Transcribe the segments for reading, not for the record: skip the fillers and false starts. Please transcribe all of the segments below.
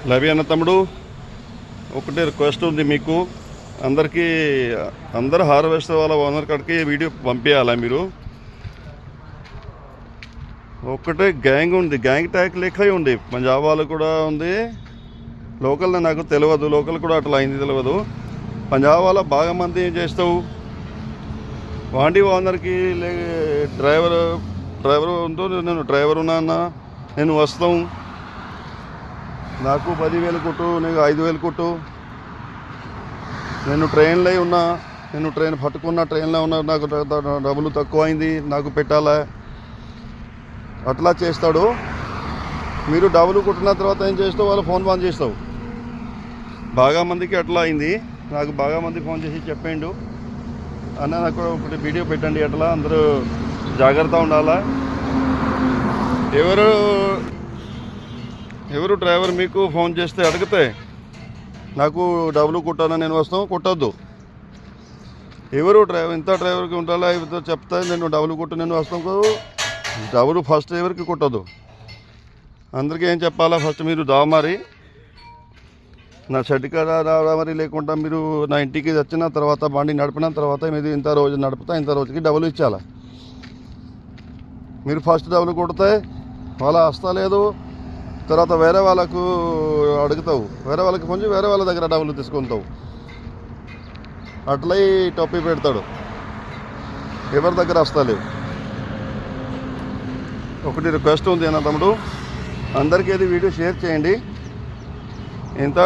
లవి అన్న తమ్ముడు, ఒకటే రిక్వెస్ట్ ఉంది మీకు అందరికీ. అందరు హార్వెస్టర్ వాళ్ళ ఓనర్ కాడికి వీడియో పంపించాలా మీరు. ఒక్కటే గ్యాంగ్ ఉంది, గ్యాంగ్ ట్యాక్ లెక్క ఉంది. పంజాబ్ వాళ్ళు కూడా ఉంది, లోకల్ నాకు తెలియదు, లోకల్ కూడా అట్లా అయింది తెలియదు. పంజాబ్ వాళ్ళ బాగా మంది ఏం చేస్తావు, వాండి ఓనర్కి డ్రైవర్ ఉంటూ నేను డ్రైవర్ ఉన్నా అన్న, నేను వస్తాం, నాకు 10,000 కొట్టు, నీకు 5,000 కొట్టు, నేను ట్రైన్లో ఉన్నా, నేను ట్రైన్ పట్టుకున్నా, ట్రైన్లో ఉన్నా, నాకు డబ్బులు తక్కువ అయింది, నాకు పెట్టాలా, అట్లా చేస్తాడు. మీరు డబ్బులు కొట్టిన తర్వాత ఏం చేస్తావు, వాళ్ళు ఫోన్ బంద్ చేస్తావు. బాగా మందికి అట్లా అయింది. నాకు బాగా మంది ఫోన్ చేసి చెప్పిండు, అన్న నాకు ఒకటి వీడియో పెట్టండి, అట్లా అందరూ జాగ్రత్త ఉండాలా. ఎవరు డ్రైవర్ మీకు ఫోన్ చేస్తే అడిగితే నాకు డబ్బులు కొట్టాలని నేను వస్తాం, కొట్టద్దు. ఎవరు డ్రైవర్ ఇంత డ్రైవర్కి ఉండాలా, ఎవరితో చెప్తే నేను డబ్బులు కొట్టు నేను వస్తాం, డబ్బులు ఫస్ట్ ఎవరికి కొట్టద్దు. అందరికీ ఏం చెప్పాలా, ఫస్ట్ మీరు దావమారి నా సర్టిఫికేట్ రావడం లేకుండా మీరు నా ఇంటికి వచ్చిన తర్వాత బండి నడిపిన తర్వాత మీరు ఇంత రోజు నడుపుతా, ఇంత రోజుకి డబ్బులు ఇచ్చాలా. మీరు ఫస్ట్ డబ్బులు కొడితే వాళ్ళ వస్తలేదు, తర్వాత వేరే వాళ్ళకు అడుగుతావు, వేరే వాళ్ళకి కొంచెం వేరే వాళ్ళ దగ్గర డబ్బులు తీసుకుంటావు. అట్లా టొప్పి పెడతాడు, ఎవరి దగ్గర వస్తలేవు. ఒకటి రిక్వెస్ట్ ఉంది అన్న తమ్ముడు, అందరికీ ఇది వీడియో షేర్ చేయండి. ఇంత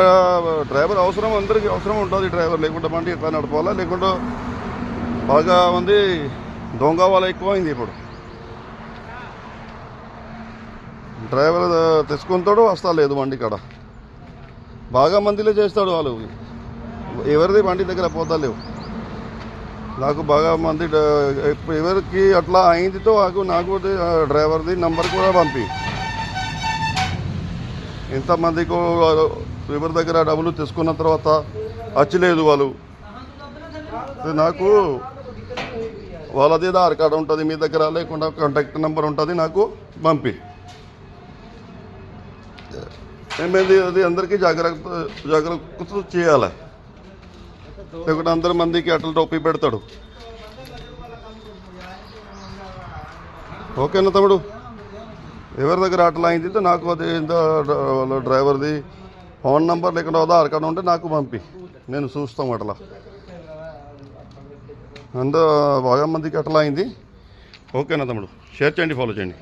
డ్రైవర్ అవసరం, అందరికీ అవసరం ఉంటుంది డ్రైవర్, లేకుంటే బండి ఎట్లా నడపాలా. లేకుంటే బాగా మంది దొంగ వాళ్ళ ఎక్కువ అయింది ఇప్పుడు. డ్రైవర్ తెచ్చుకుంటాడు, వస్తలేదు బండి కాడ, బాగా మందిలో చేస్తాడు వాళ్ళు, ఎవరిది బండి దగ్గర పోతలేవు. నాకు బాగా మంది ఎవరికి అట్లా అయిందితో నాకు డ్రైవర్ది నంబర్ కూడా పంపి, ఎంతమందికి ఎవరి దగ్గర డబ్బులు తీసుకున్న తర్వాత వచ్చలేదు వాళ్ళు, నాకు వాళ్ళది ఆధార్ కార్డు ఉంటుంది మీ దగ్గర, లేకుండా కాంటాక్ట్ నెంబర్ ఉంటుంది, నాకు పంపి. ఏమైంది అది అందరికీ జాగ్రత్త చేయాలి, లేకుంటే అందరి మందికి అట్లా టోపీ పెడతాడు. ఓకేనా తమ్ముడు, ఎవరి దగ్గర అట్లా అయింది నాకు అది డ్రైవర్ది ఫోన్ నెంబర్ లేకుండా ఆధార్ కార్డు ఉంటే నాకు పంపి, నేను చూస్తాం. అట్లా బాగా మందికి అట్లా అయింది. ఓకేనా తమ్ముడు, షేర్ చేయండి, ఫాలో చేయండి.